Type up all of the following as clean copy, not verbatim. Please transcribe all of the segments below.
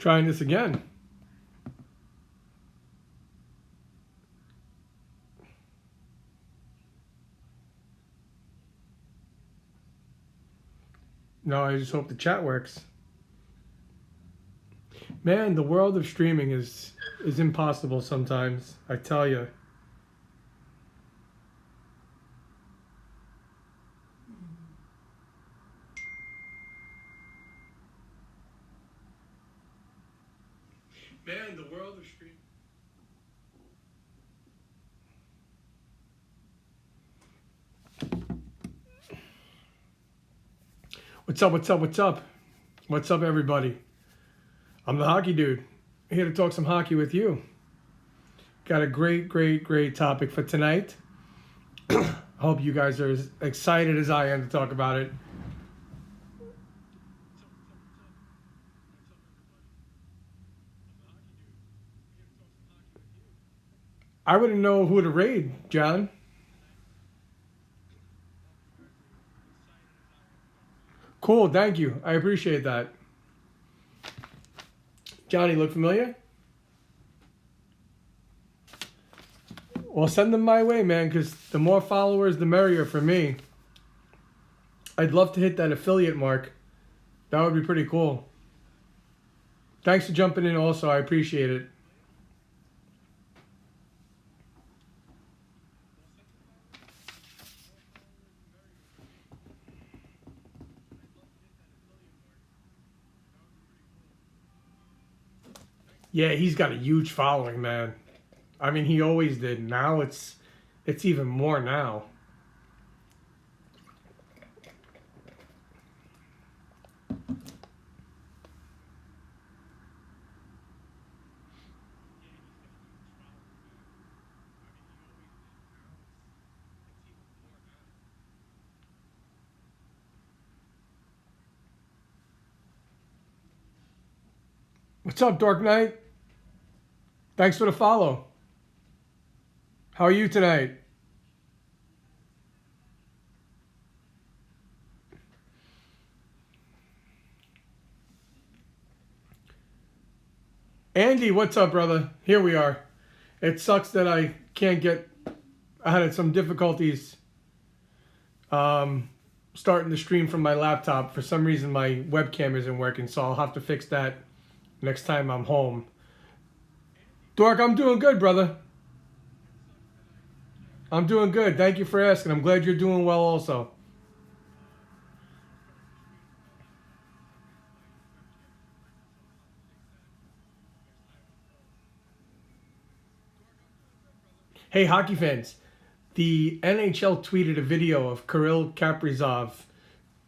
Trying this again. No, I just hope the chat works. Man, the world of streaming is impossible sometimes, I tell you. Man, the world of streaming. What's up, what's up, what's up? What's up, everybody? I'm the Hockey Dude, here to talk some hockey with you. Got a great topic for tonight. I hope you guys are as excited as I am to talk about it. I wouldn't know who to raid, John. Cool, thank you. I appreciate that. Johnny, look familiar? Well, send them my way, man, because the more followers, the merrier for me. I'd love to hit that affiliate mark. That would be pretty cool. Thanks for jumping in also. I appreciate it. Yeah, he's got a huge following, man. I mean, he always did. Now it's even more now. What's up, Dark Knight? Thanks for the follow. How are you tonight? Andy, what's up, brother? Here we are. It sucks that I can't get... I had some difficulties starting the stream from my laptop. For some reason, my webcam isn't working, so I'll have to fix that next time I'm home. Dork, I'm doing good, brother. I'm doing good. Thank you for asking. I'm glad you're doing well also. Hey, hockey fans. The NHL tweeted a video of Kirill Kaprizov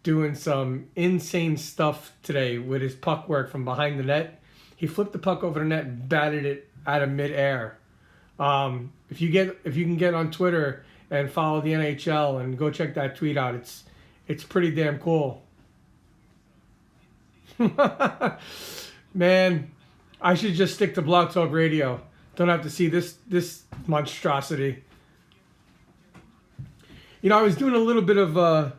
doing some insane stuff today with his puck work from behind the net. He flipped the puck over the net and batted it out of midair. If you can get on Twitter and follow the NHL and go check that tweet out, it's pretty damn cool. Man, I should just stick to Blog Talk Radio. Don't have to see this monstrosity. You know, I was doing a little bit of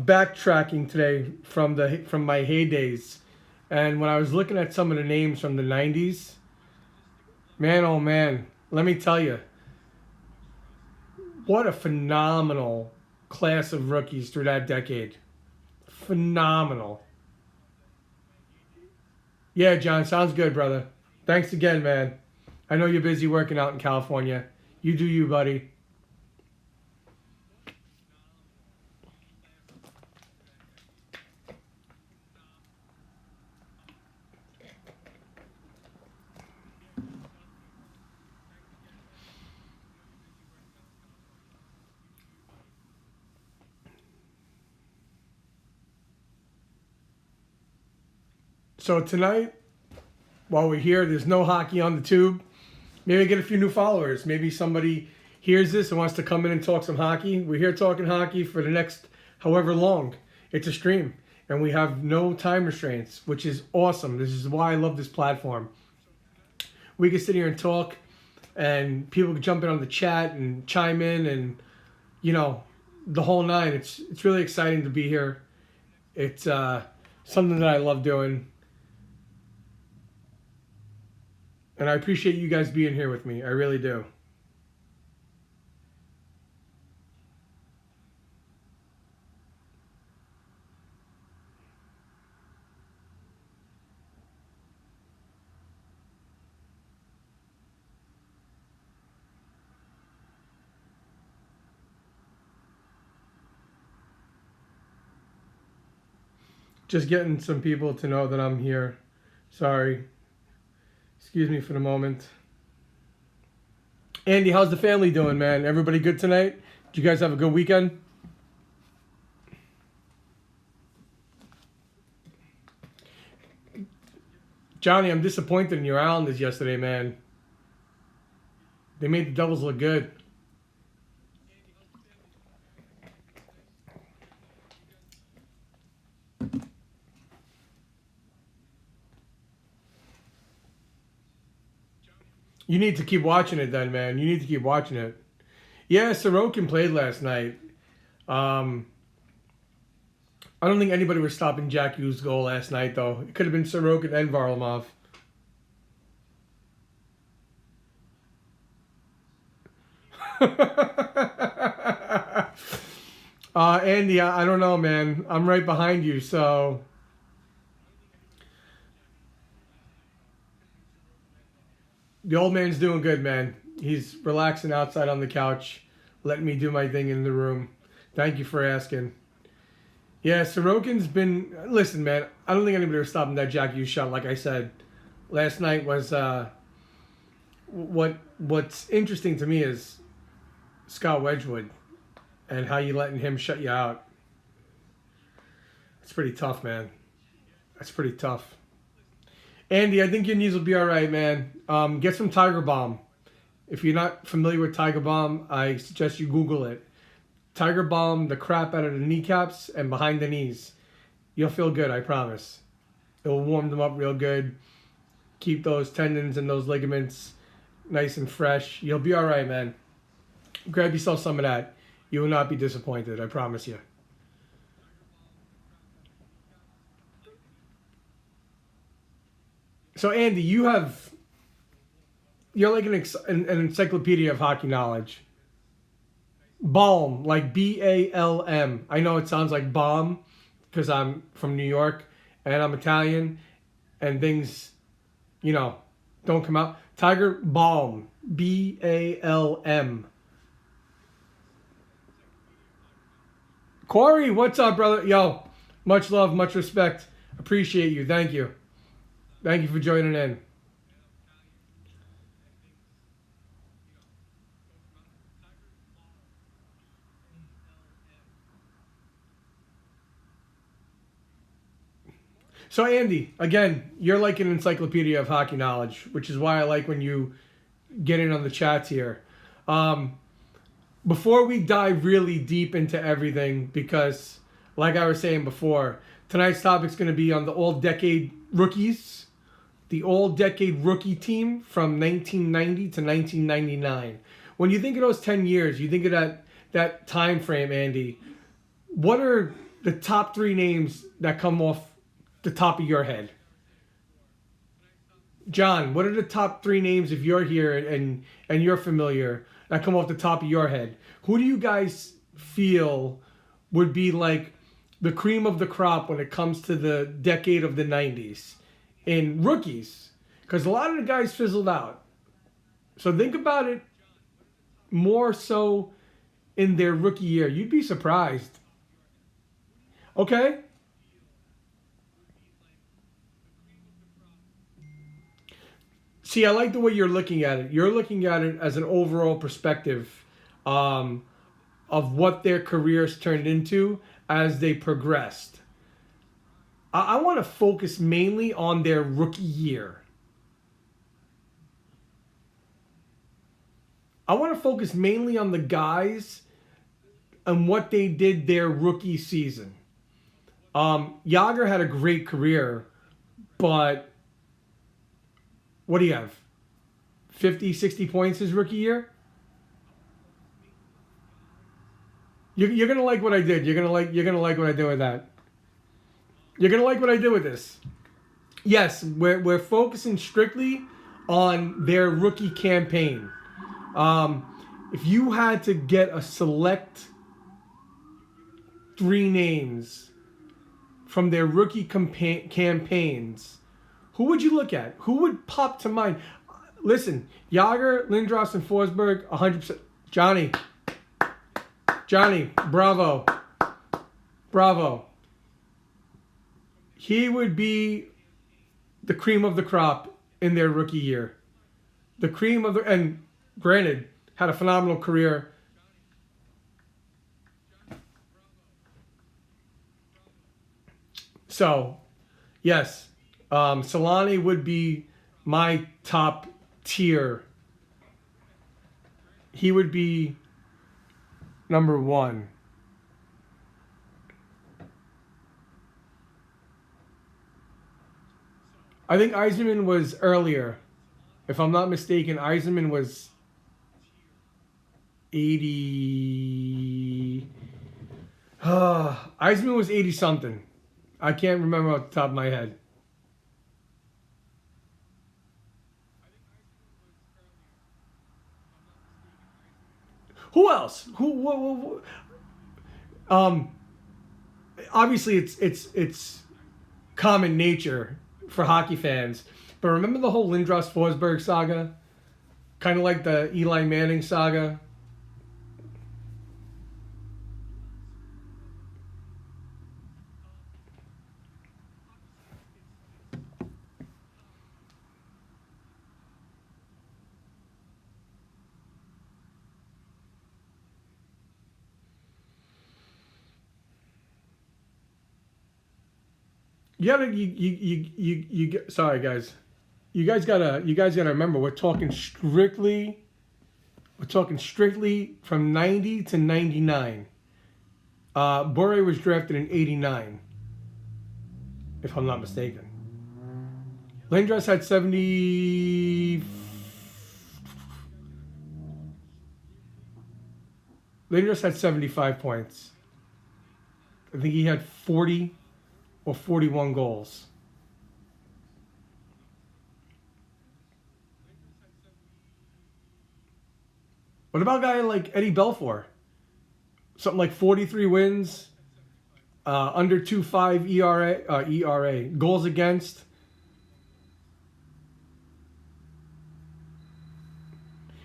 backtracking today from my heydays, and when I was looking at some of the names from the '90s, man, oh man, let me tell you, what a phenomenal class of rookies through that decade. Phenomenal. Yeah, John, sounds good, brother. Thanks again, man. I know you're busy working out in California. You do you, buddy. So tonight, while we're here, there's no hockey on the tube. Maybe get a few new followers. Maybe somebody hears this and wants to come in and talk some hockey. We're here talking hockey for the next however long. It's a stream, and we have no time restraints, which is awesome. This is why I love this platform. We can sit here and talk, and people can jump in on the chat and chime in, and you know, the whole nine. It's really exciting to be here. It's something that I love doing. And I appreciate you guys being here with me. I really do. Just getting some people to know that I'm here. Sorry. Excuse me for the moment. Andy, how's the family doing, man? Everybody good tonight? Did you guys have a good weekend? Johnny, I'm disappointed in your Islanders yesterday, man. They made the Devils look good. You need to keep watching it then, man. You need to keep watching it. Yeah, Sorokin played last night. I don't think anybody was stopping Jack Hughes' goal last night, though. It could have been Sorokin and Varlamov. Andy, I don't know, man. I'm right behind you, so... The old man's doing good, man. He's relaxing outside on the couch, letting me do my thing in the room. Thank you for asking. Yeah, Sorokin's been... Listen, man, I don't think anybody was stopping that Jack Hughes shot, like I said. Last night was... What's interesting to me is Scott Wedgwood and how you letting him shut you out. It's pretty tough, man. That's pretty tough. Andy, I think your knees will be all right, man. Get some Tiger Balm. If you're not familiar with Tiger Balm, I suggest you Google it. Tiger Balm the crap out of the kneecaps and behind the knees. You'll feel good, I promise. It'll warm them up real good. Keep those tendons and those ligaments nice and fresh. You'll be all right, man. Grab yourself some of that. You will not be disappointed, I promise you. So, Andy, you're like an encyclopedia of hockey knowledge. Balm, like Balm. I know it sounds like bomb because I'm from New York and I'm Italian and things, don't come out. Tiger Balm, Balm. Corey, what's up, brother? Yo, much love, much respect. Appreciate you. Thank you. Thank you for joining in. So, Andy, again, you're like an encyclopedia of hockey knowledge, which is why I like when you get in on the chats here. Before we dive really deep into everything, because, like I was saying before, tonight's topic's going to be on the all-decade rookies, the all-decade rookie team from 1990 to 1999. When you think of those 10 years, you think of that time frame, Andy. What are the top three names that come off the top of your head? John, what are the top three names if you're here and you're familiar that come off the top of your head? Who do you guys feel would be like the cream of the crop when it comes to the decade of the 90s in rookies? Because a lot of the guys fizzled out. So think about it more so in their rookie year. You'd be surprised. Okay? See, I like the way you're looking at it. You're looking at it as an overall perspective of what their careers turned into as they progressed. I want to focus mainly on their rookie year. I want to focus mainly on the guys and what they did their rookie season. Yager had a great career, but what do you have? 50, 60 points his rookie year? You're gonna like what I did. You're gonna like what I did with that. You're gonna like what I did with this. Yes, we're focusing strictly on their rookie campaign. If you had to get a select 3 names from their rookie campaigns, who would you look at? Who would pop to mind? Listen, Jágr, Lindros, and Forsberg, 100%. Johnny, bravo. Bravo. He would be the cream of the crop in their rookie year. The cream of the... And granted, had a phenomenal career. So, yes, Selanne would be my top tier. He would be number 1. I think Yzerman was earlier. If I'm not mistaken, Yzerman was 80... Yzerman was 80-something. I can't remember off the top of my head. Who else? Who obviously it's common nature for hockey fans, but remember the whole Lindros Forsberg saga? Kind of like the Eli Manning saga. Sorry guys. You guys gotta remember we're talking strictly from 90 to 99. Bure was drafted in 89, if I'm not mistaken. Lindros had 70. Lindros had 75 points. I think he had 40 or 41 goals. What about a guy like Eddie Belfour? Something like 43 wins, under 2.5 ERA, goals against.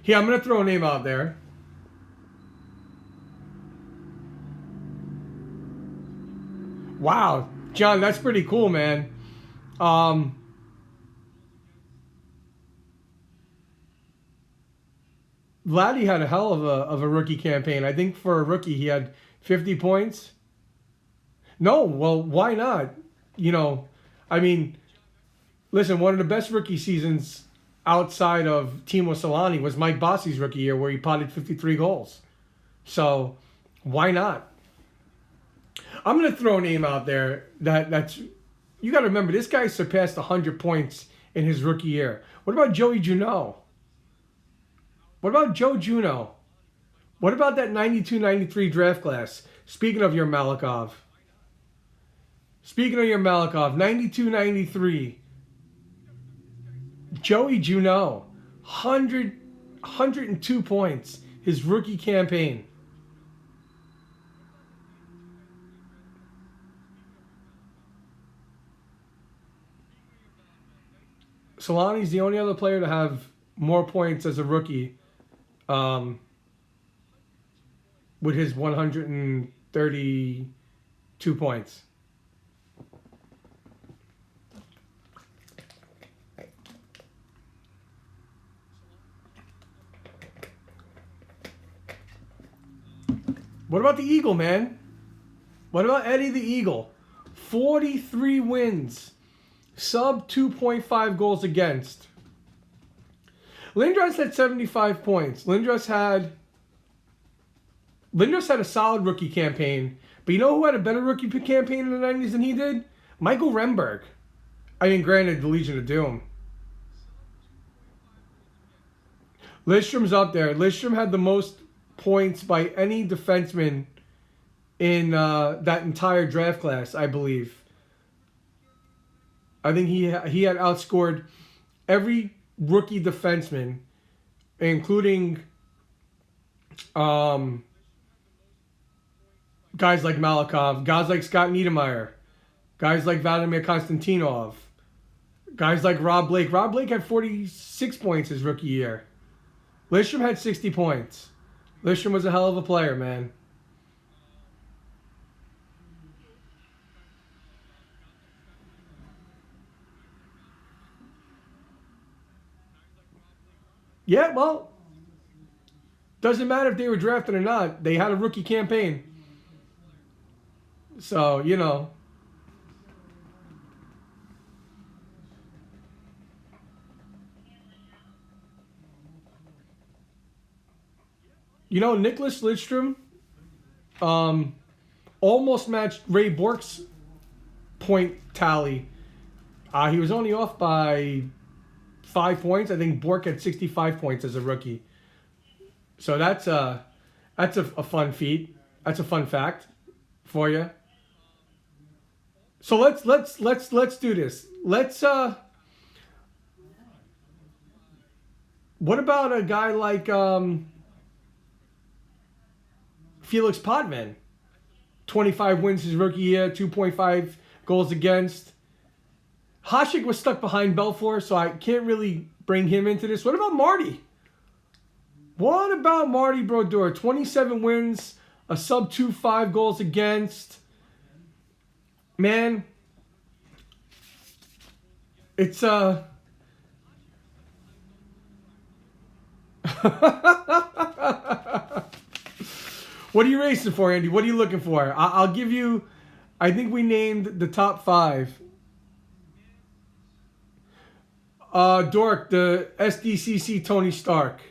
Yeah, I'm going to throw a name out there. Wow, John, that's pretty cool, man. Vladdy had a hell of a rookie campaign. I think for a rookie, he had 50 points. No, well, why not? You know, I mean, listen, one of the best rookie seasons outside of Teemu Selanne was Mike Bossy's rookie year where he potted 53 goals. So, why not? I'm going to throw a name out there that's... You got to remember, this guy surpassed 100 points in his rookie year. What about Joey Juneau? What about Joe Juneau? What about that 92-93 draft class? Speaking of your Malikov. 92-93. Joey Juneau, 102 points, his rookie campaign. Solanne's the only other player to have more points as a rookie, with his 132 points. What about the Eagle, man? What about Eddie the Eagle? 43 wins. Sub 2.5 goals against. Lindros had 75 points. Lindros had a solid rookie campaign. But you know who had a better rookie campaign in the 90s than he did? Michael Renberg. I mean, granted, the Legion of Doom. Lidstrom's up there. Lidstrom had the most points by any defenseman in that entire draft class, I believe. I think he had outscored every rookie defensemen, including guys like Malikov, guys like Scott Niedermayer, guys like Vladimir Konstantinov, guys like Rob Blake. Rob Blake had 46 points his rookie year. Lidstrom had 60 points. Lidstrom was a hell of a player, man. Yeah, well, doesn't matter if they were drafted or not. They had a rookie campaign. So, you know. You know, Nicholas Lidstrom almost matched Ray Bork's point tally. He was only off by 5 points. I think Bork had 65 points as a rookie. So that's a fun feat. That's a fun fact for you. So let's do this. What about a guy like Felix Potvin? 25 wins his rookie year, 2.5 goals against. Hasek was stuck behind Belfour, so I can't really bring him into this. What about Marty? What about Marty Brodeur? 27 wins, a sub 2.5 goals against. Man, it's What are you racing for, Andy? What are you looking for? I'll give you. I think we named the top 5. Dork, the SDCC Tony Stark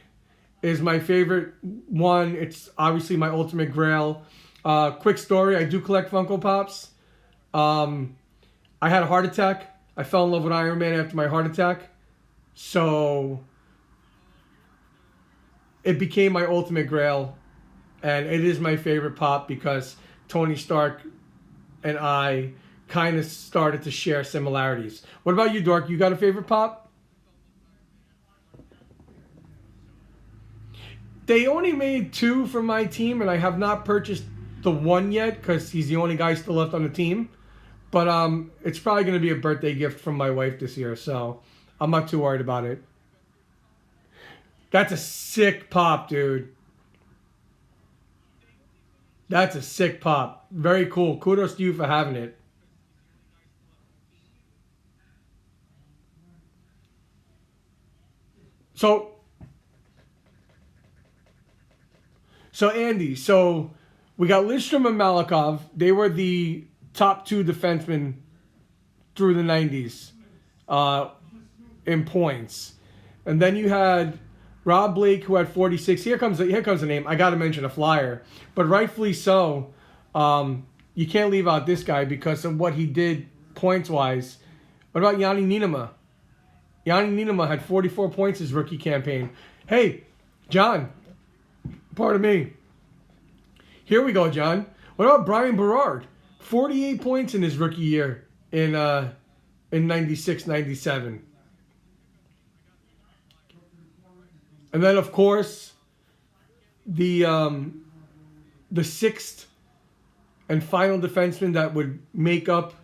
is my favorite one. It's obviously my ultimate grail. Quick story, I do collect Funko Pops. I had a heart attack. I fell in love with Iron Man after my heart attack. So it became my ultimate grail. And it is my favorite pop because Tony Stark and I kind of started to share similarities. What about you, Dork? You got a favorite pop? They only made 2 for my team, and I have not purchased the one yet because he's the only guy still left on the team. But it's probably going to be a birthday gift from my wife this year, so I'm not too worried about it. That's a sick pop, dude. That's a sick pop. Very cool. Kudos to you for having it. So Andy, we got Lidstrom and Malikov. They were the top 2 defensemen through the 90s in points. And then you had Rob Blake, who had 46. Here comes the name. I got to mention a Flyer. But rightfully so. You can't leave out this guy because of what he did points-wise. What about Yanni Niinimaa? Yanni Niinimaa had 44 points his rookie campaign. Hey, John. Pardon me. Here we go, John. What about Brian Berard? 48 points in his rookie year in 96, 97. And then, of course, the 6th and final defenseman that would make up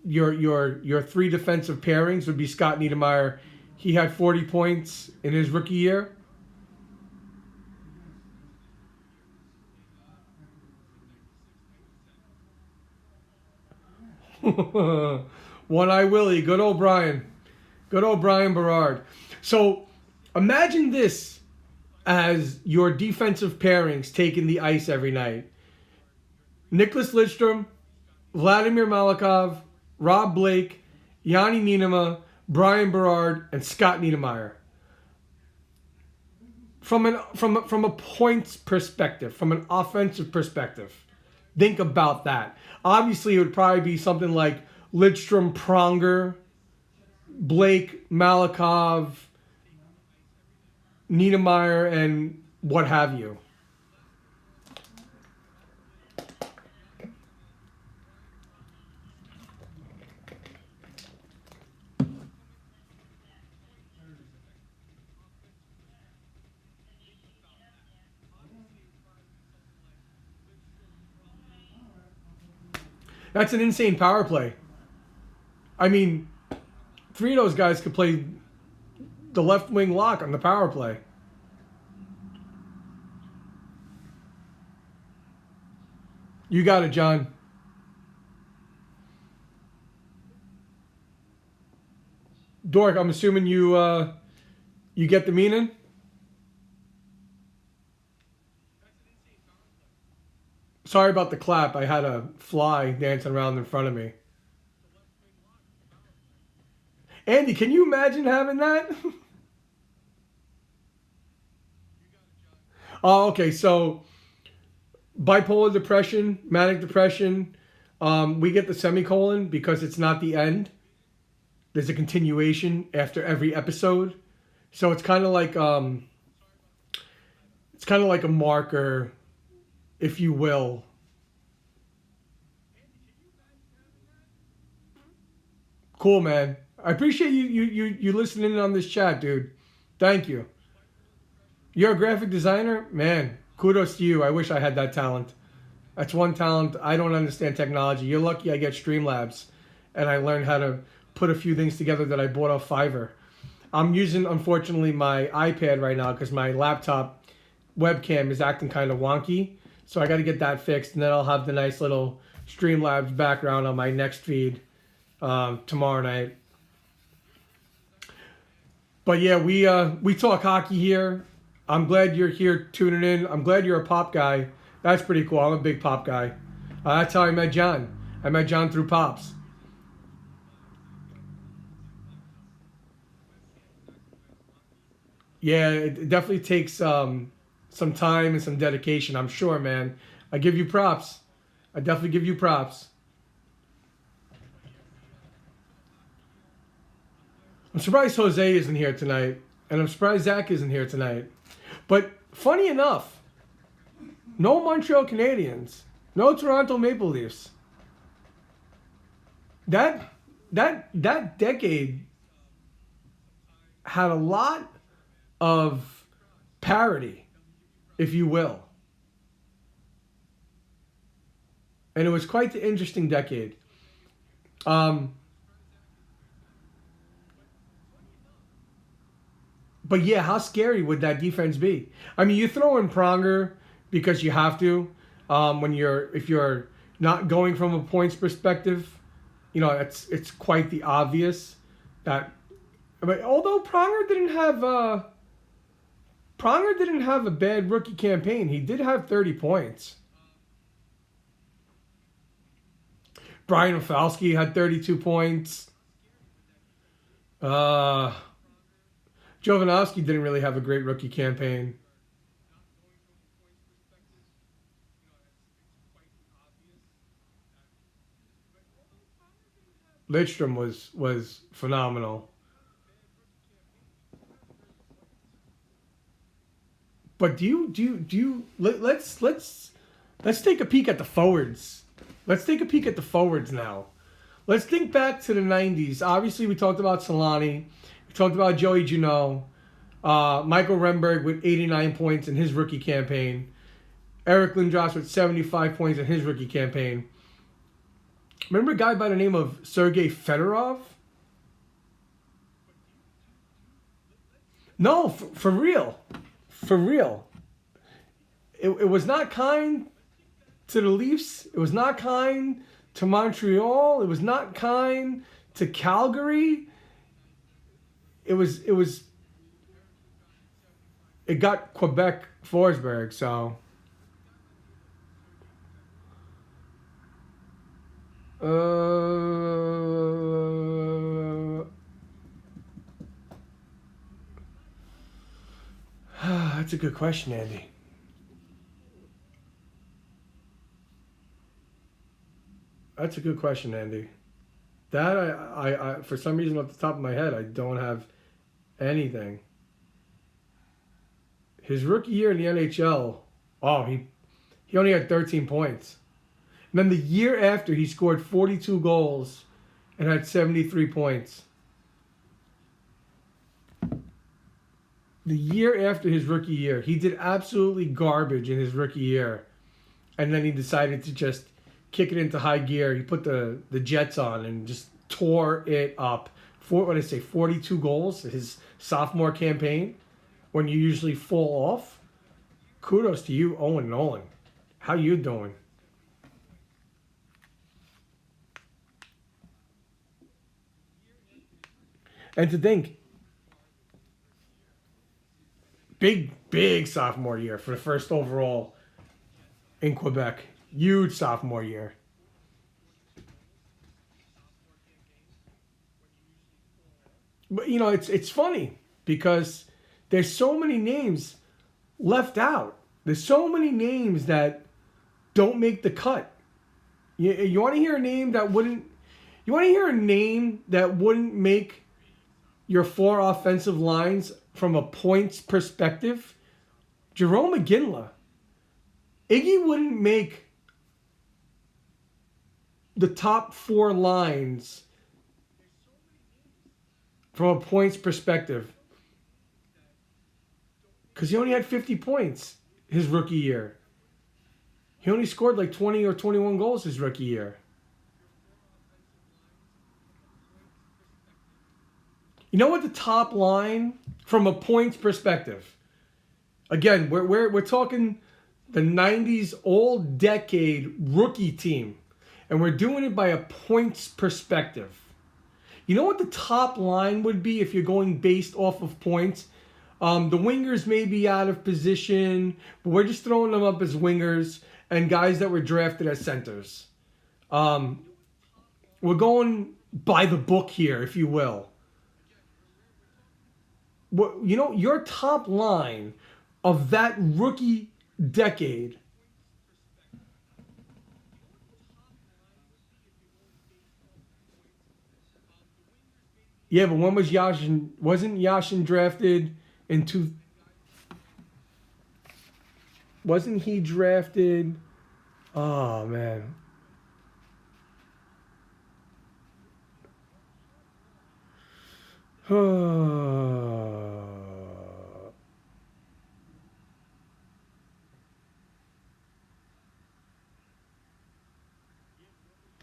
your 3 defensive pairings would be Scott Niedermayer. He had 40 points in his rookie year. One-Eye Willie, good old Brian Berard. So imagine this as your defensive pairings taking the ice every night. Nicholas Lidstrom, Vladimir Malikov, Rob Blake, Yanni Niinimaa, Brian Berard, and Scott Niedermayer. From a points perspective, from an offensive perspective, think about that. Obviously, it would probably be something like Lidstrom, Pronger, Blake, Malikov, Niedermayer, and what have you. That's an insane power play. I mean, three of those guys could play the left wing lock on the power play. You got it, John. Dork, I'm assuming you get the meaning? Sorry about the clap. I had a fly dancing around in front of me. Andy, can you imagine having that? Oh, okay. So, bipolar depression, manic depression, we get the semicolon because it's not the end. There's a continuation after every episode. So it's kind of like a marker, if you will. Cool, man. I appreciate you listening in on this chat, dude. Thank you. You're a graphic designer? Man, kudos to you. I wish I had that talent. That's one talent. I don't understand technology. You're lucky I get Streamlabs and I learned how to put a few things together that I bought off Fiverr. I'm using, unfortunately, my iPad right now because my laptop webcam is acting kind of wonky. So I got to get that fixed, and then I'll have the nice little Streamlabs background on my next feed tomorrow night. But yeah, we talk hockey here. I'm glad you're here tuning in. I'm glad you're a pop guy. That's pretty cool. I'm a big pop guy. That's how I met John. I met John through Pops. Yeah, it definitely takes some time and some dedication, I'm sure, man. I give you props. I definitely give you props. I'm surprised Jose isn't here tonight, and I'm surprised Zach isn't here tonight. But funny enough, no Montreal Canadiens, no Toronto Maple Leafs. That decade had a lot of parody, if you will. And it was quite the interesting decade. But yeah, how scary would that defense be? I mean, you throw in Pronger because you have to. If you're not going from a points perspective, you know it's quite the obvious that. But although Pronger didn't have a bad rookie campaign. He did have 30 points. Brian Rafalski had 32 points. Jovanovski didn't really have a great rookie campaign. Lidstrom was phenomenal. But let's take a peek at the forwards. Let's take a peek at the forwards now. Let's think back to the 90s. Obviously, we talked about Solani. We talked about Joey Juneau. Michael Renberg with 89 points in his rookie campaign. Eric Lindros with 75 points in his rookie campaign. Remember a guy by the name of Sergei Fedorov? No, for real. For real. It was not kind to the Leafs. It was not kind to Montreal. It was not kind to Calgary. It got Quebec Forsberg, so that's a good question, Andy. That's a good question, Andy. That I for some reason off the top of my head, I don't have anything. His rookie year in the NHL, he only had 13 points. And then the year after, he scored 42 goals and had 73 points. The year after his rookie year, he did absolutely garbage in his rookie year. And then he decided to just kick it into high gear. You put the Jets on and just tore it up. What did I say? 42 goals his sophomore campaign. When you usually fall off. Kudos to you, Owen Nolan. How you doing? And to think, big sophomore year for the first overall in Quebec. Huge sophomore year. But you know, it's funny because there's so many names left out. There's so many names that don't make the cut. You want to hear a name that wouldn't? You want to hear a name that wouldn't make your four offensive lines from a points perspective? Jerome McGinley. Iggy wouldn't make the top four lines from a points perspective because he only had 50 points his rookie year. He only scored like 20 or 21 goals his rookie year. You know what the top line from a points perspective? Again, we're talking the 90s all-decade rookie team, and we're doing it by a points perspective. You know what the top line would be if you're going based off of points? The wingers may be out of position, but we're just throwing them up as wingers and guys that were drafted as centers. We're going by the book here, if you will. You know, your top line of that rookie decade. Yeah, but when was Yashin? Wasn't Yashin drafted in two? Wasn't he drafted? Oh man.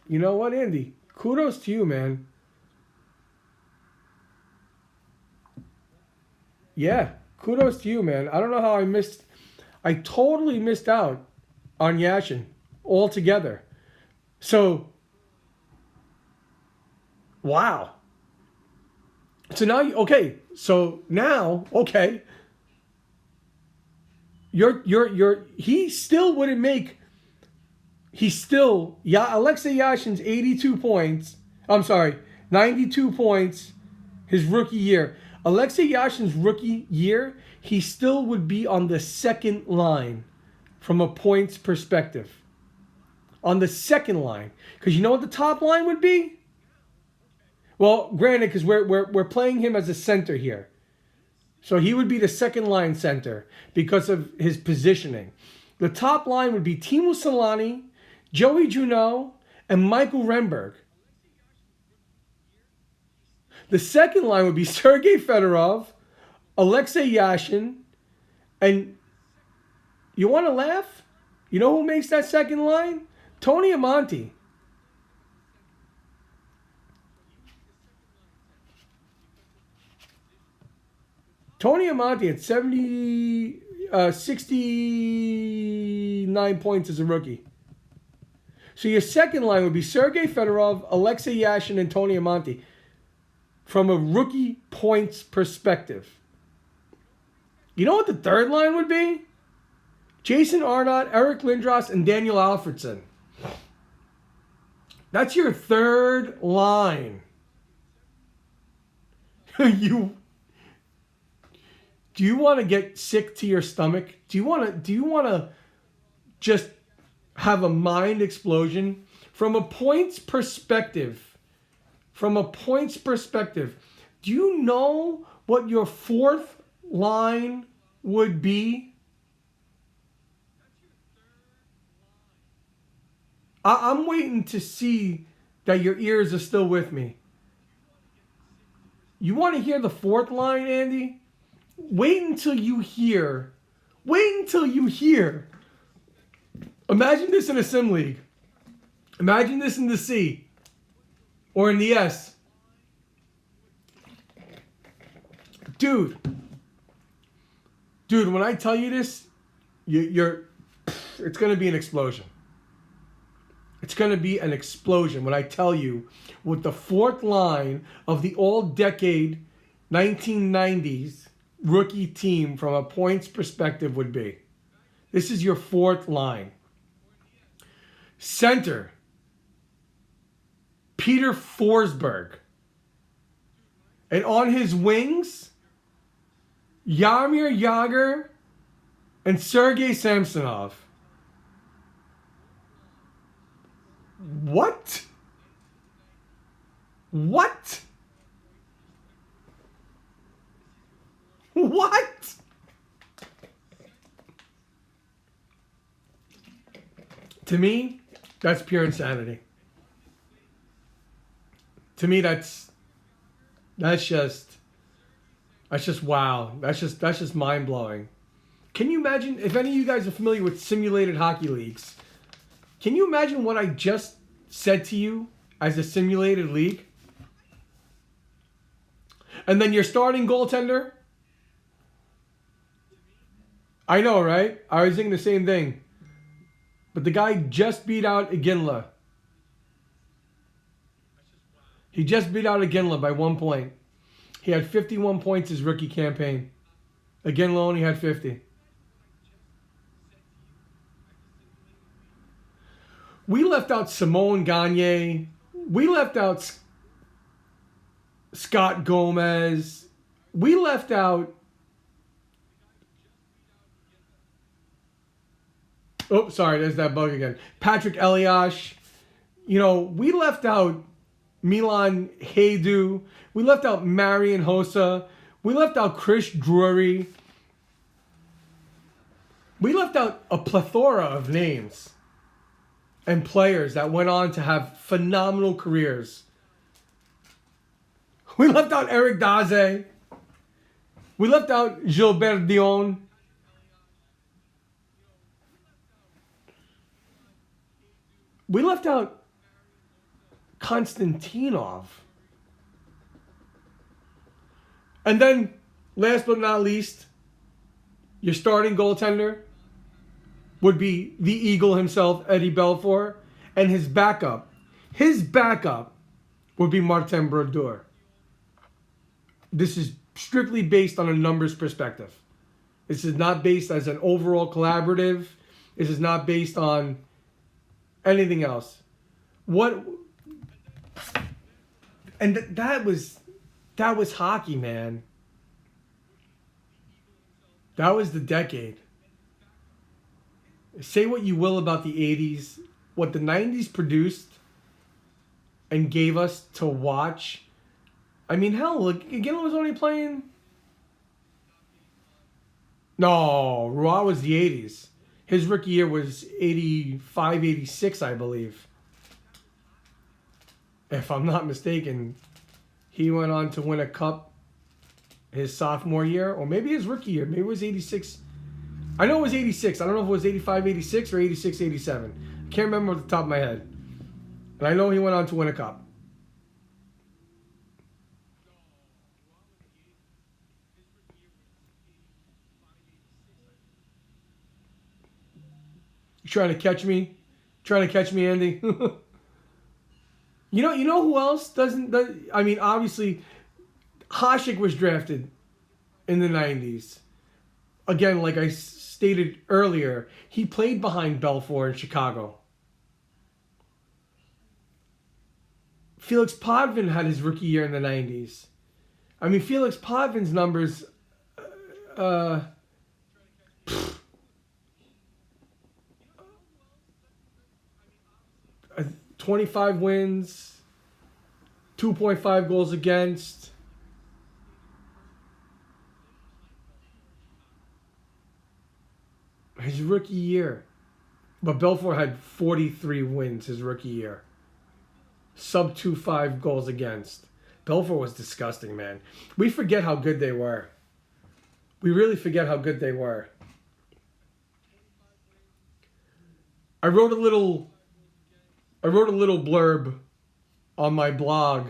You know what, Andy? Kudos to you, man. Yeah, kudos to you, man. I don't know how I totally missed out on Yashin altogether. So, wow. So now, okay. He still wouldn't make. Alexei Yashin's 82 points. I'm sorry, 92 points his rookie year. Alexei Yashin's rookie year, he still would be on the second line from a points perspective. On the second line. Because you know what the top line would be? Well, granted, because we're playing him as a center here. So he would be the second line center because of his positioning. The top line would be Teemu Selanne, Joey Juneau, and Michael Renberg. The second line would be Sergei Fedorov, Alexei Yashin, and you want to laugh? You know who makes that second line? Tony Amonte. Tony Amonte had 69 points as a rookie. So your second line would be Sergei Fedorov, Alexei Yashin, and Tony Amonte from a rookie points perspective. You know what the third line would be? Jason Arnott, Eric Lindros, and Daniel Alfredsson. That's your third line. Do you want to get sick to your stomach? Do you want to just have a mind explosion from a points perspective? From a points perspective, do you know what your fourth line would be? I'm waiting to see that your ears are still with me. You want to hear the fourth line, Andy? Wait until you hear. Wait until you hear. Imagine this in a sim league. Imagine this in the C or in the S. Dude, when I tell you this, it's going to be an explosion. It's going to be an explosion when I tell you what the fourth line of the all-decade 1990s rookie team from a points perspective would be. This is your fourth line. Center, Peter Forsberg. And on his wings, Jaromir Jagr and Sergei Samsonov. What? What? What? To me, that's pure insanity. To me, that's just wow. That's just mind blowing. Can you imagine if any of you guys are familiar with simulated hockey leagues? Can you imagine what I just said to you as a simulated league? And then your starting goaltender? I know, right? I was thinking the same thing. But the guy just beat out Iginla. He just beat out Iginla by 1 point. He had 51 points his rookie campaign. Iginla only had 50. We left out Simone Gagne. We left out Scott Gomez. We left out... Oh, sorry, there's that bug again. Patrick Elias. You know, we left out Milan Heidu. We left out Marian Hossa. We left out Chris Drury. We left out a plethora of names and players that went on to have phenomenal careers. We left out Eric Daze. We left out Gilbert Dion. We left out Konstantinov. And then, last but not least, your starting goaltender would be the Eagle himself, Eddie Belfour, and his backup would be Martin Brodeur. This is strictly based on a numbers perspective. This is not based as an overall collaborative. This is not based on anything else. And that was hockey, man. That was the decade. Say what you will about the 80s. What the 90s produced and gave us to watch. I mean, hell, Iginla was only playing... No, Roy was the 80s. His rookie year was 85, 86, I believe. If I'm not mistaken, he went on to win a cup his sophomore year, or maybe his rookie year. Maybe it was 86. I know it was 86. I don't know if it was 85, 86 or 86, 87. I can't remember off the top of my head. And I know he went on to win a cup. You trying to catch me? Trying to catch me, Andy? You know who else doesn't... I mean, obviously, Hasek was drafted in the 90s. Again, like I stated earlier, he played behind Belfour in Chicago. Felix Potvin had his rookie year in the 90s. I mean, Felix Potvin's numbers... 25 wins, 2.5 goals against. His rookie year. But Belfour had 43 wins his rookie year. Sub 2.5 goals against. Belfour was disgusting, man. We forget how good they were. We really forget how good they were. I wrote a little I wrote a little blurb on my blog,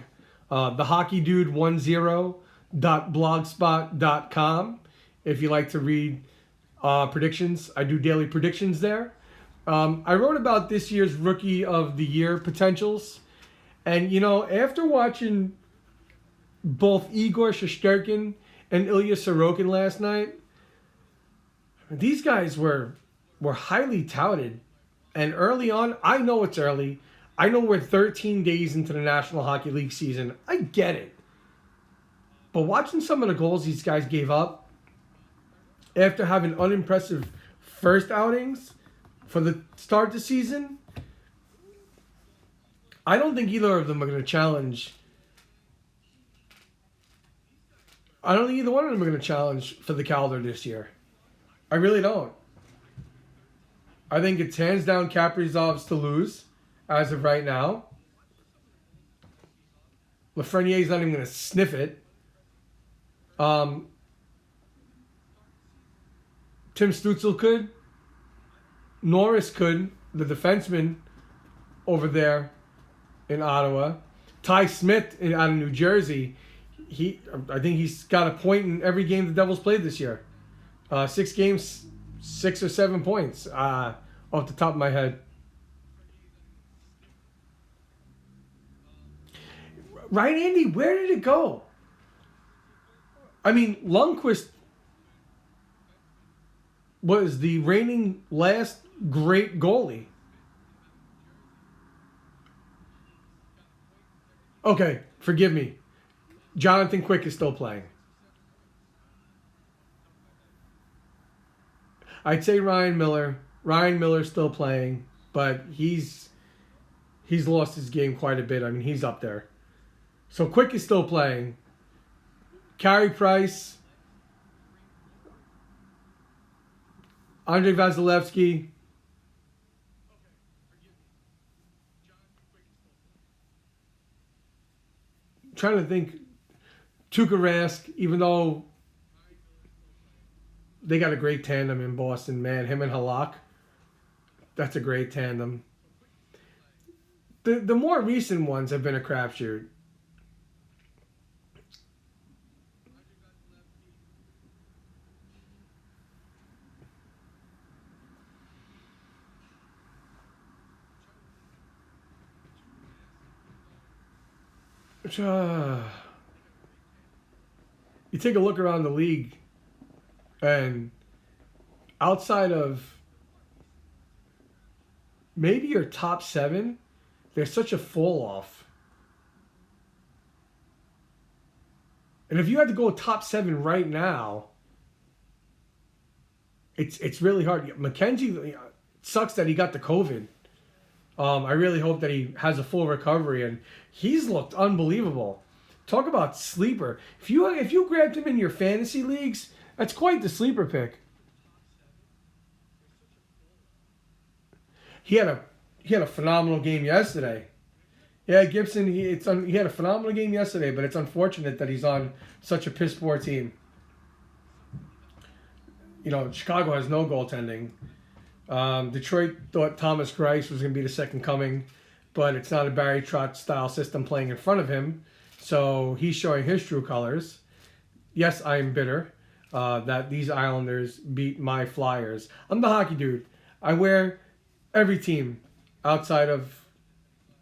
thehockeydude10.blogspot.com. If you like to read predictions, I do daily predictions there. I wrote about this year's Rookie of the Year potentials. And, you know, after watching both Igor Shesterkin and Ilya Sorokin last night, these guys were highly touted. And early on, I know it's early. I know we're 13 days into the National Hockey League season. I get it. But watching some of the goals these guys gave up after having unimpressive first outings for the start of the season, I don't think either of them are going to challenge. I don't think either one of them are going to challenge for the Calder this year. I really don't. I think it's hands down Kaprizov's to lose as of right now. Lafreniere's not even going to sniff it. Tim Stützle could. Norris could, the defenseman over there in Ottawa. Ty Smith out of New Jersey. I think he's got a point in every game the Devils played this year. 6 games, 6 or 7 points off the top of my head. Right, Andy? Where did it go? I mean, Lundqvist was the reigning last great goalie. Okay, forgive me. Jonathan Quick is still playing. I'd say Ryan Miller. Ryan Miller's still playing, but he's lost his game quite a bit. I mean, he's up there. So Quick is still playing. Carey Price. Andrei Vasilevsky. Trying to think. Tuukka Rask, even though they got a great tandem in Boston, man. Him and Halak. That's a great tandem. The more recent ones have been a crapshoot. You take a look around the league, and outside of maybe your top 7, there's such a fall off. And if you had to go top 7 right now, it's really hard. McKenzie, sucks that he got the COVID. I really hope that he has a full recovery, and he's looked unbelievable. Talk about sleeper. If you grabbed him in your fantasy leagues, that's quite the sleeper pick. He had a phenomenal game yesterday. Yeah, Gibson. He had a phenomenal game yesterday, but it's unfortunate that he's on such a piss poor team. You know, Chicago has no goaltending. Detroit thought Thomas Greiss was going to be the second coming, but it's not a Barry Trotz style system playing in front of him, so he's showing his true colors. Yes, I am bitter that these Islanders beat my Flyers. I'm the hockey dude. I wear every team outside of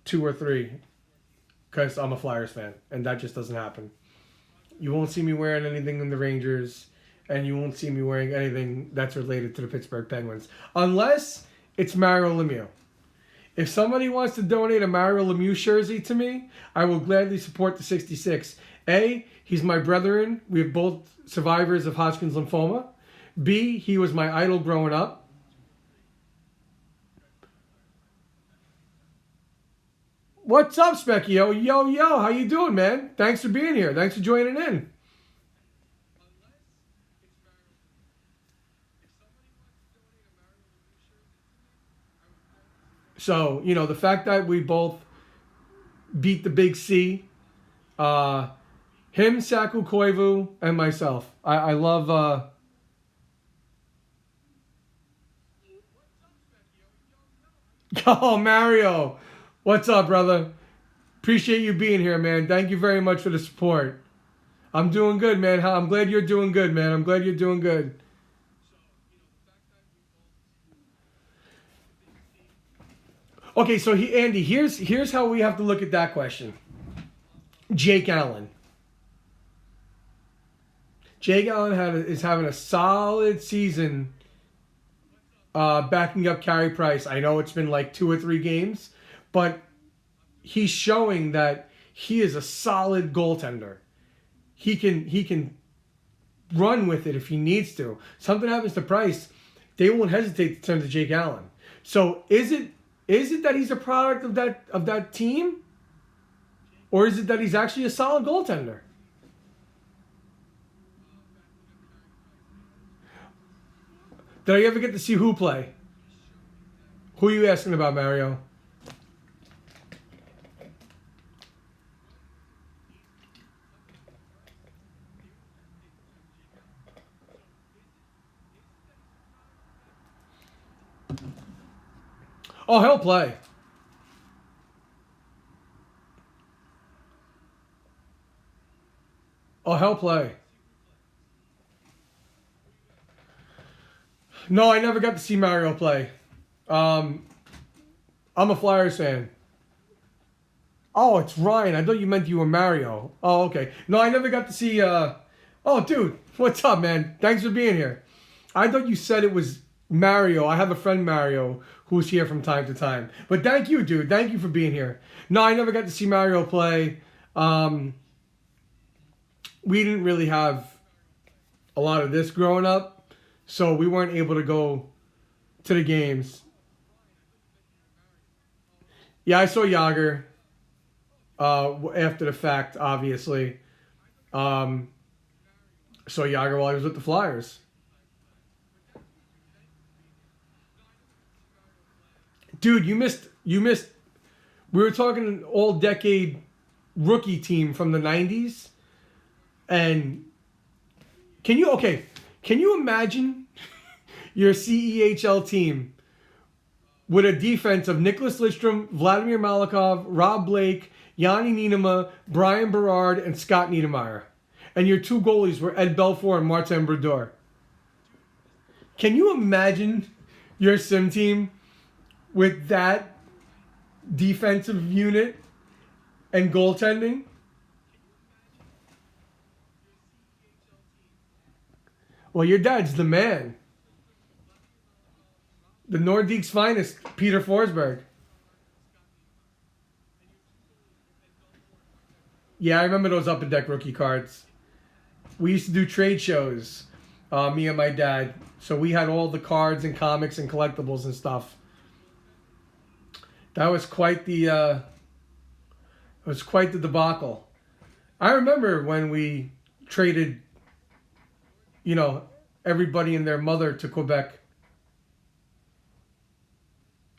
2 or 3 because I'm a Flyers fan, and that just doesn't happen. You won't see me wearing anything in the Rangers, and you won't see me wearing anything that's related to the Pittsburgh Penguins. Unless it's Mario Lemieux. If somebody wants to donate a Mario Lemieux jersey to me, I will gladly support the 66. A, he's my brethren. We have both survivors of Hodgkin's lymphoma. B, he was my idol growing up. What's up, Specchio? Yo, how you doing, man? Thanks for being here. Thanks for joining in. So, you know, the fact that we both beat the Big C, him, Saku Koivu, and myself. I love... Oh, Mario. What's up, brother? Appreciate you being here, man. Thank you very much for the support. I'm doing good, man. I'm glad you're doing good, man. I'm glad you're doing good. Okay, so Andy, here's how we have to look at that question. Jake Allen. Jake Allen is having a solid season, backing up Carey Price. I know it's been like 2 or 3 games, but he's showing that he is a solid goaltender. He can run with it if he needs to. Something happens to Price, they won't hesitate to turn to Jake Allen. So is it that he's a product of that team, or is it that he's actually a solid goaltender? Did I ever get to see who play? Who are you asking about, Mario? Oh, he'll play. Oh, he'll play. No, I never got to see Mario play. Um, I'm a Flyers fan. Oh, it's Ryan. I thought you meant you were Mario. Oh, okay. No, I never got to see. Oh, dude, what's up, man? Thanks for being here. I thought you said it was Mario. I have a friend Mario who's here from time to time. But thank you, dude. Thank you for being here. No, I never got to see Mario play. We didn't really have a lot of this growing up, so we weren't able to go to the games. Yeah, I saw Yager after the fact, obviously. Um, saw Yager while he was with the Flyers. Dude, you missed. We were talking an all-decade rookie team from the '90s, and Can you imagine your CEHL team with a defense of Nicholas Lidstrom, Vladimir Malikov, Rob Blake, Yanni Nienema, Brian Berard, and Scott Niedermayer, and your 2 goalies were Ed Belfour and Martin Brodeur? Can you imagine your sim team with that defensive unit and goaltending? Well, your dad's the man. The Nordique's finest, Peter Forsberg. Yeah, I remember those Upper Deck rookie cards. We used to do trade shows, me and my dad. So we had all the cards and comics and collectibles and stuff. That was quite the debacle. I remember when we traded, you know, everybody and their mother to Quebec.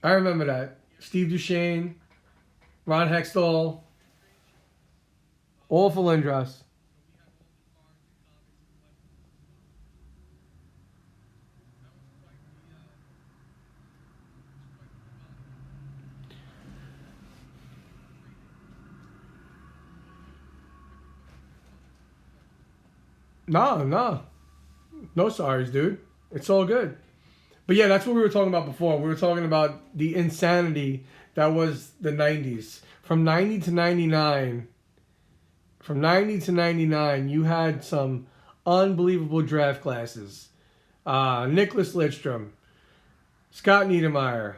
I remember that. Steve Duchesne, Ron Hextall, all for Lindros. No, no. No sorries, dude. It's all good. But yeah, that's what we were talking about before. We were talking about the insanity that was the 90s. From 90 to 99, from 90 to 99, you had some unbelievable draft classes. Nicholas Lidstrom, Scott Niedermayer,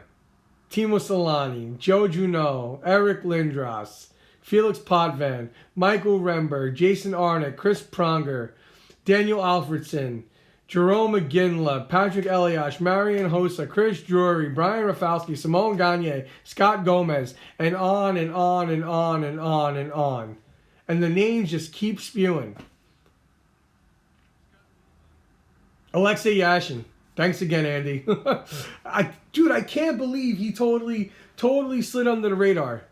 Timo Solani, Joe Juneau, Eric Lindros, Felix Potvin, Michael Remberg, Jason Arnott, Chris Pronger, Daniel Alfredson, Jerome McGinley, Patrick Eliash, Marian Hossa, Chris Drury, Brian Rafalski, Simone Gagne, Scott Gomez, and on and on and on and on and on. And the names just keep spewing. Alexei Yashin. Thanks again, Andy. I can't believe he totally slid under the radar.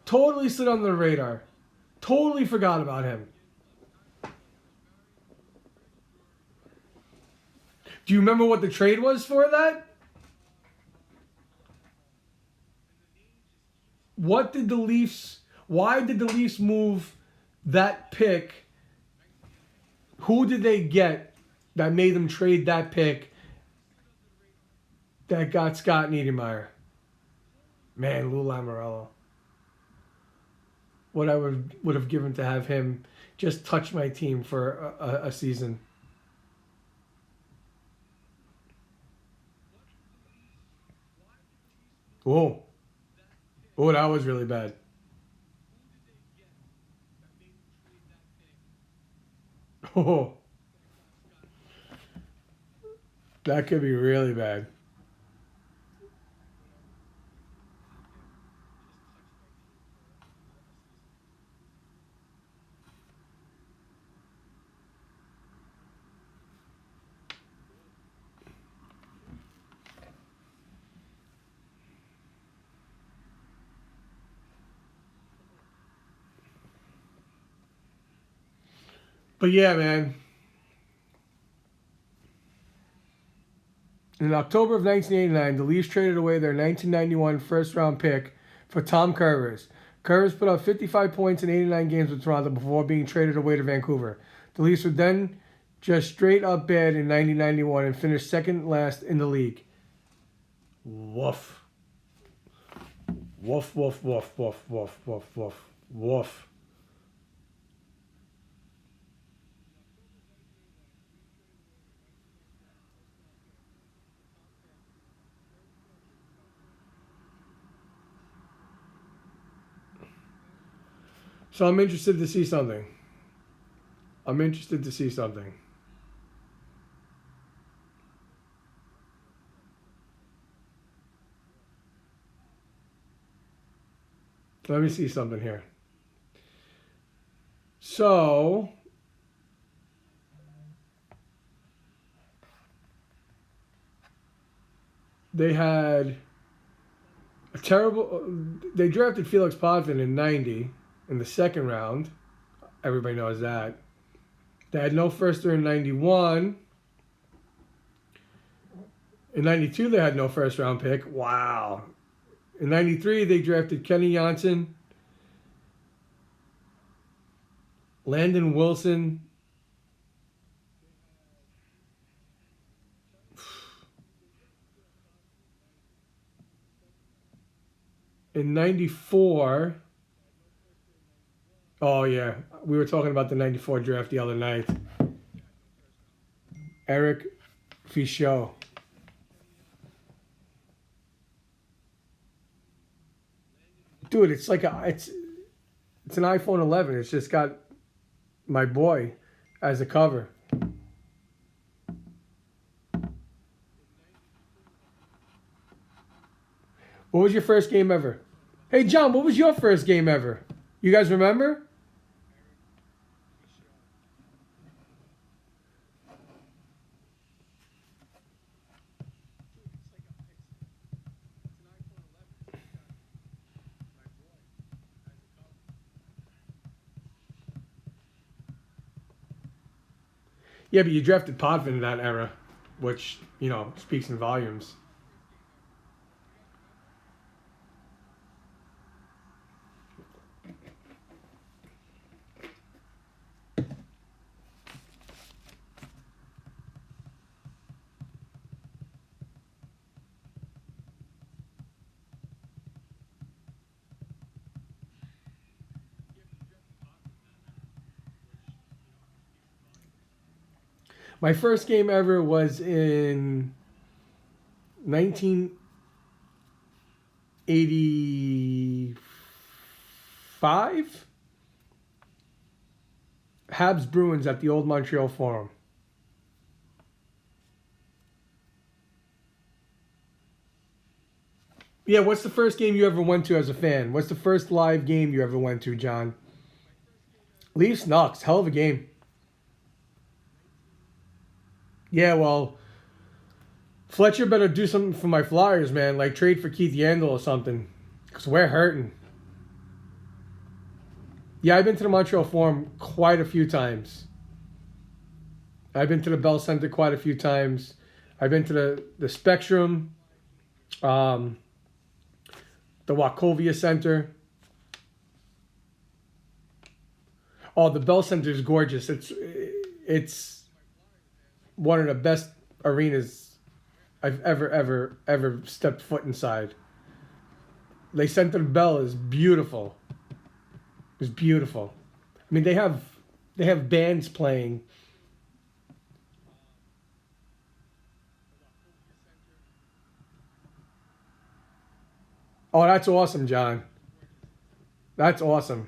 Totally slid under the radar. Totally forgot about him. Do you remember what the trade was for that? what did the Leafs? Why did the Leafs move that pick? Who did they get that made them trade that pick that got Scott Niedermayer? Man, Lou Lamoriello. What I would have given to have him just touch my team for a season. Whoa. Oh, that was really bad. Oh, that could be really bad. But yeah, man. In October of 1989, the Leafs traded away their 1991 first-round pick for Tom Curvers. Curvers put up 55 points in 89 games with Toronto before being traded away to Vancouver. The Leafs would then just straight up bad in 1991 and finished second last in the league. Woof. Woof, woof, woof, woof, woof, woof, woof, woof. So I'm interested to see something. I'm interested to see something. Let me see something here. So they had a terrible. They drafted Felix Potvin in '90 in the second round. Everybody knows that. They had no firster in '91. In '92, they had no first round pick. Wow. In '93, they drafted Kenny Johnson, Landon Wilson. In '94, oh yeah, we were talking about the '94 draft the other night. Eric Fichaud. Dude, it's like it's an iPhone 11. It's just got my boy as a cover. What was your first game ever? Hey John, what was your first game ever? You guys remember? Yeah, but you drafted Potvin in that era, which, speaks in volumes. My first game ever was in 1985. Habs Bruins at the old Montreal Forum. Yeah, what's the first game you ever went to as a fan? What's the first live game you ever went to, John? Leafs Knox, hell of a game. Yeah, well, Fletcher better do something for my Flyers, man. Like trade for Keith Yandel or something. Because we're hurting. Yeah, I've been to the Montreal Forum quite a few times. I've been to the Bell Center quite a few times. I've been to the Spectrum. the Wachovia Center. Oh, the Bell Center is gorgeous. It's one of the best arenas I've ever stepped foot inside. Le Centre Bell is beautiful. It's beautiful. I mean, they have bands playing. Oh, that's awesome, John. That's awesome.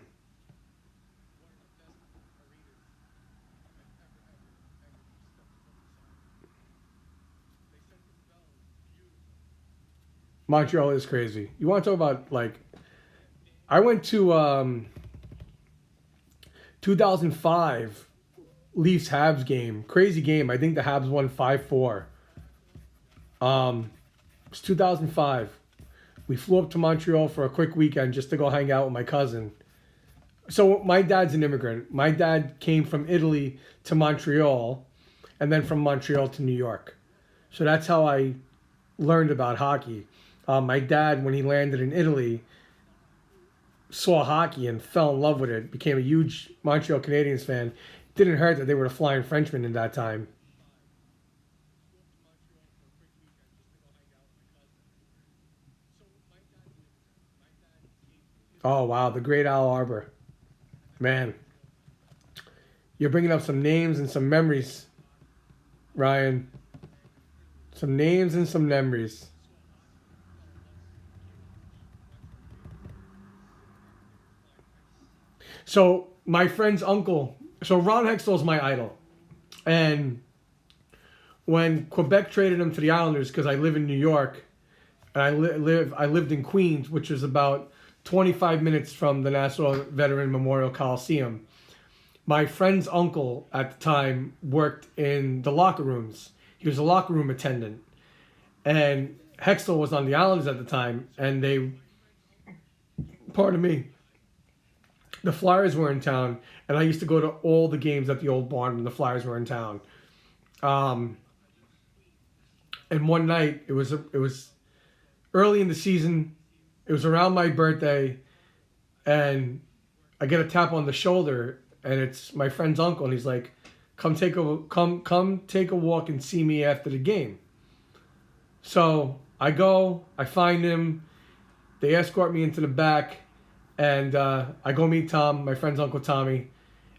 Montreal is crazy. You want to talk about like I went to 2005 Leafs Habs game. Crazy game. I think the Habs won 5-4. It's 2005. We flew up to Montreal for a quick weekend just to go hang out with my cousin. So my dad's an immigrant. My dad came from Italy to Montreal and then from Montreal to New York. So that's how I learned about hockey. My dad, when he landed in Italy, saw hockey and fell in love with it. Became a huge Montreal Canadiens fan. Didn't hurt that they were the Flying Frenchmen in that time. Oh wow, the great Al Arbor, man. You're bringing up some names and some memories, Ryan. Some names and some memories. So my friend's uncle. So Ron Hextall is my idol, and when Quebec traded him to the Islanders, because I live in New York, and I lived in Queens, which is about 25 minutes from the National Veteran Memorial Coliseum. My friend's uncle at the time worked in the locker rooms. He was a locker room attendant, and Hextall was on the Islanders at the time, and pardon me, the Flyers were in town, and I used to go to all the games at the old barn when the Flyers were in town. Um, and one night it was early in the season. It was around my birthday, and I get a tap on the shoulder, and it's my friend's uncle, and he's like, come take a walk and see me after the game." So I go, I find him. They escort me into the back, and I go meet Tom, my friend's Uncle Tommy,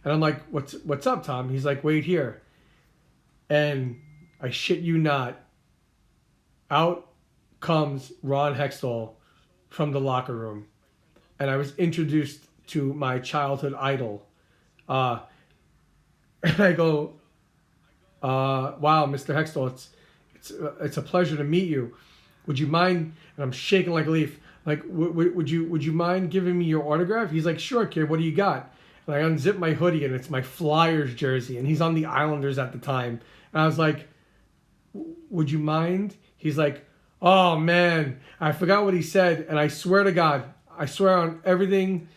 and I'm like, "What's up, Tom?" He's like, "Wait here," and I shit you not, out comes Ron Hextall from the locker room, and I was introduced to my childhood idol. Uh, and I go, "Wow, Mr. Hextall, it's a pleasure to meet you. Would you mind?" And I'm shaking like a leaf. Like, would you mind giving me your autograph? He's like, "Sure, kid. What do you got?" And I unzip my hoodie, and it's my Flyers jersey, and he's on the Islanders at the time. And I was like, "Would you mind?" He's like, "Oh man, I forgot what he said." And I swear to God, I swear on everything,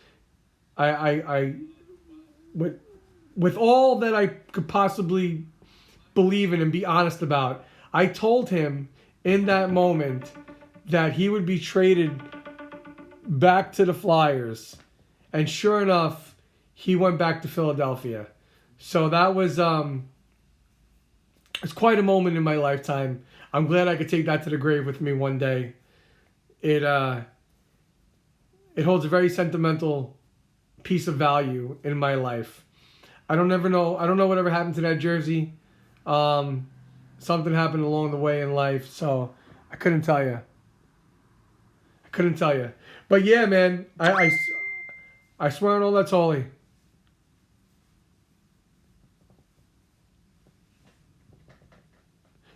I with all that I could possibly believe in and be honest about, I told him in that moment that he would be traded back to the Flyers, and sure enough, he went back to Philadelphia. So that was it's quite a moment in my lifetime. I'm glad I could take that to the grave with me one day. It it holds a very sentimental piece of value in my life. I don't ever know. I don't know whatever happened to that jersey. Something happened along the way in life, so I couldn't tell you. I couldn't tell you. But yeah, man, I swear on all that's holy.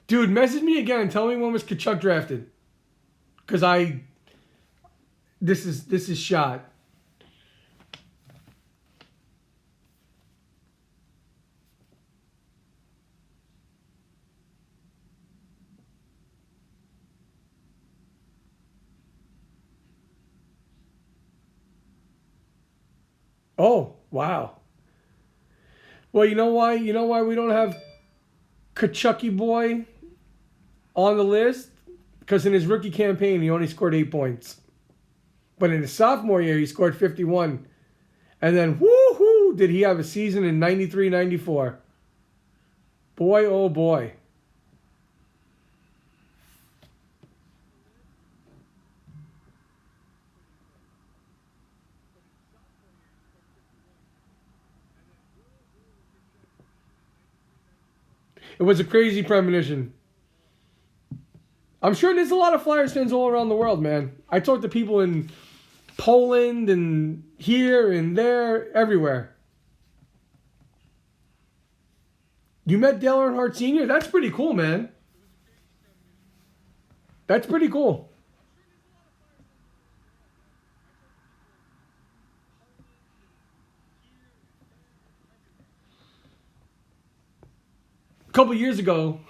Dude, message me again and tell me when was Kachuk drafted. Cause this is shot. Oh, wow. Well, you know why? You know why we don't have Kachucky boy on the list? Because in his rookie campaign, he only scored 8 points. But in his sophomore year, he scored 51. And then, woohoo, did he have a season in 93, 94. Boy, oh boy. It was a crazy premonition. I'm sure there's a lot of Flyers fans all around the world, man. I talked to people in Poland and here and there, everywhere. You met Dale Earnhardt Sr.? That's pretty cool, man. That's pretty cool. A couple years ago,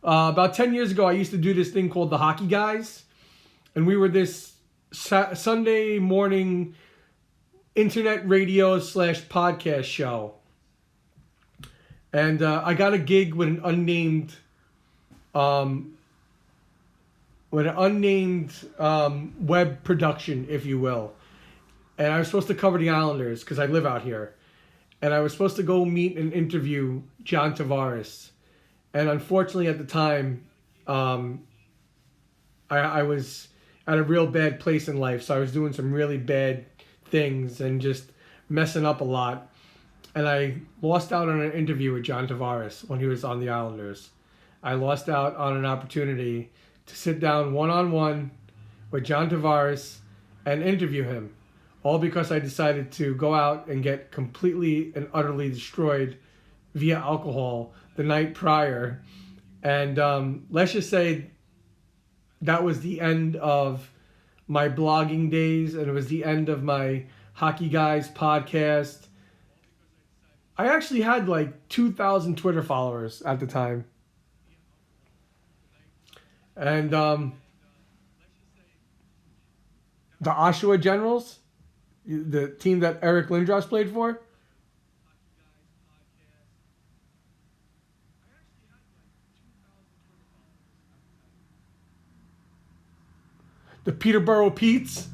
about 10 years ago, I used to do this thing called the Hockey Guys. And we were this Sunday morning internet radio / podcast show. And I got a gig with an unnamed web production, if you will. And I was supposed to cover the Islanders because I live out here. And I was supposed to go meet and interview John Tavares. And unfortunately at the time, I was at a real bad place in life. So I was doing some really bad things and just messing up a lot. And I lost out on an interview with John Tavares when he was on the Islanders. I lost out on an opportunity to sit down one-on-one with John Tavares and interview him. All because I decided to go out and get completely and utterly destroyed via alcohol the night prior. And let's just say that was the end of my blogging days, and it was the end of my Hockey Guys podcast. I actually had like 2,000 Twitter followers at the time. And the Oshawa Generals, the team that Eric Lindros played for, the Peterborough Petes.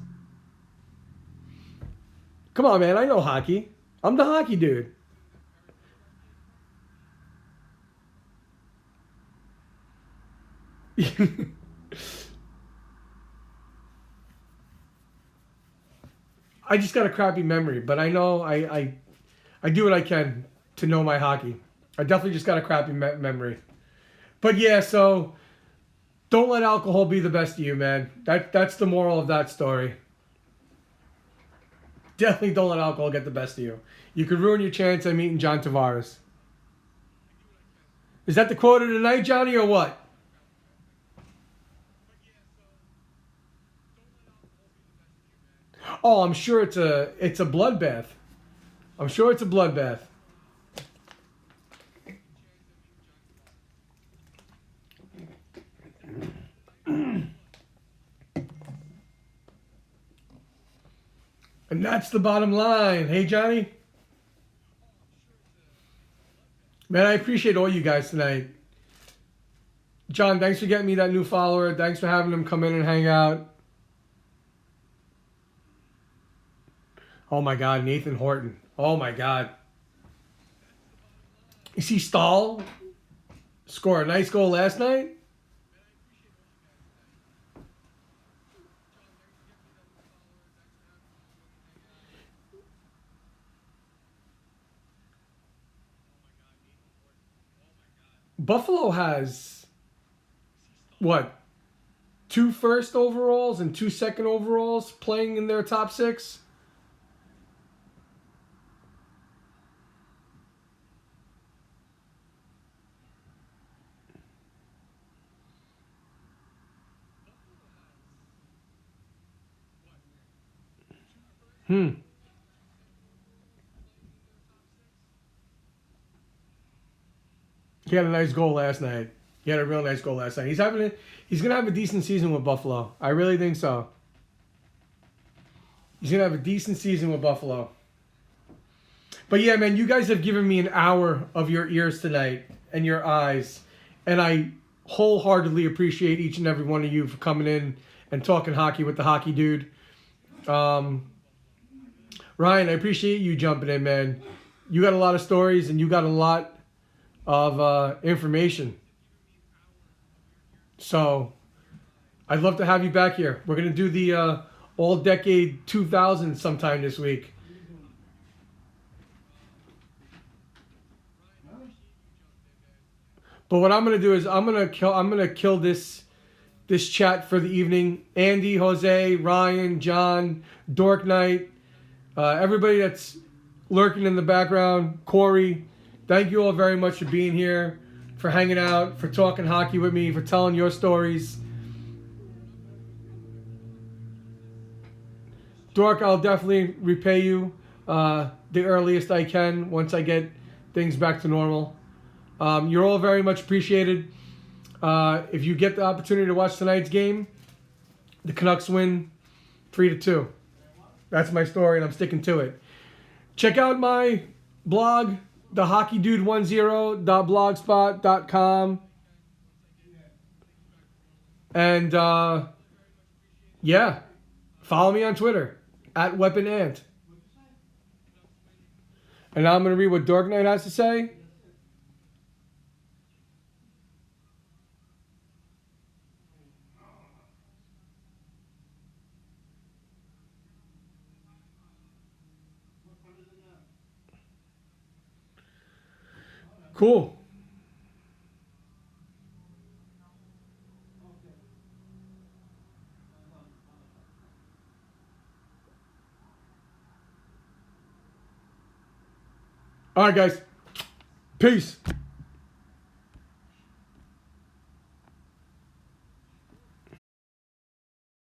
Come on, man, I know hockey. I'm the hockey dude. I just got a crappy memory, but I know I do what I can to know my hockey. I definitely just got a crappy memory. But yeah, so don't let alcohol be the best of you, man. That's the moral of that story. Definitely don't let alcohol get the best of you. You could ruin your chance at meeting John Tavares. Is that the quote of the night, Johnny, or what? Oh, I'm sure it's a bloodbath. I'm sure it's a bloodbath. And that's the bottom line. Hey, Johnny? Man, I appreciate all you guys tonight. John, thanks for getting me that new follower. Thanks for having him come in and hang out. Oh my God, Nathan Horton. Oh my God. You see Stahl score a nice goal last night? Buffalo has, what, 2 first overalls and 2 second overalls playing in their top 6? He had a nice goal last night. He had a real nice goal last night. He's gonna have a decent season with Buffalo. I really think so. He's gonna have a decent season with Buffalo. But yeah, man, you guys have given me an hour of your ears tonight and your eyes, and I wholeheartedly appreciate each and every one of you for coming in and talking hockey with the hockey dude. Ryan, I appreciate you jumping in, man. You got a lot of stories and you got a lot of information. So I'd love to have you back here. We're going to do the all-decade 2000 sometime this week. But what I'm going to do is I'm going to kill this chat for the evening. Andy, Jose, Ryan, John, Dork Knight, everybody that's lurking in the background, Corey, thank you all very much for being here, for hanging out, for talking hockey with me, for telling your stories. Dork, I'll definitely repay you the earliest I can once I get things back to normal. You're all very much appreciated. If you get the opportunity to watch tonight's game, the Canucks win 3-2. That's my story, and I'm sticking to it. Check out my blog, thehockeydude10.blogspot.com. And, yeah, follow me on Twitter, @WeaponAnt. And now I'm going to read what Dork Knight has to say. Cool. All right, guys. Peace.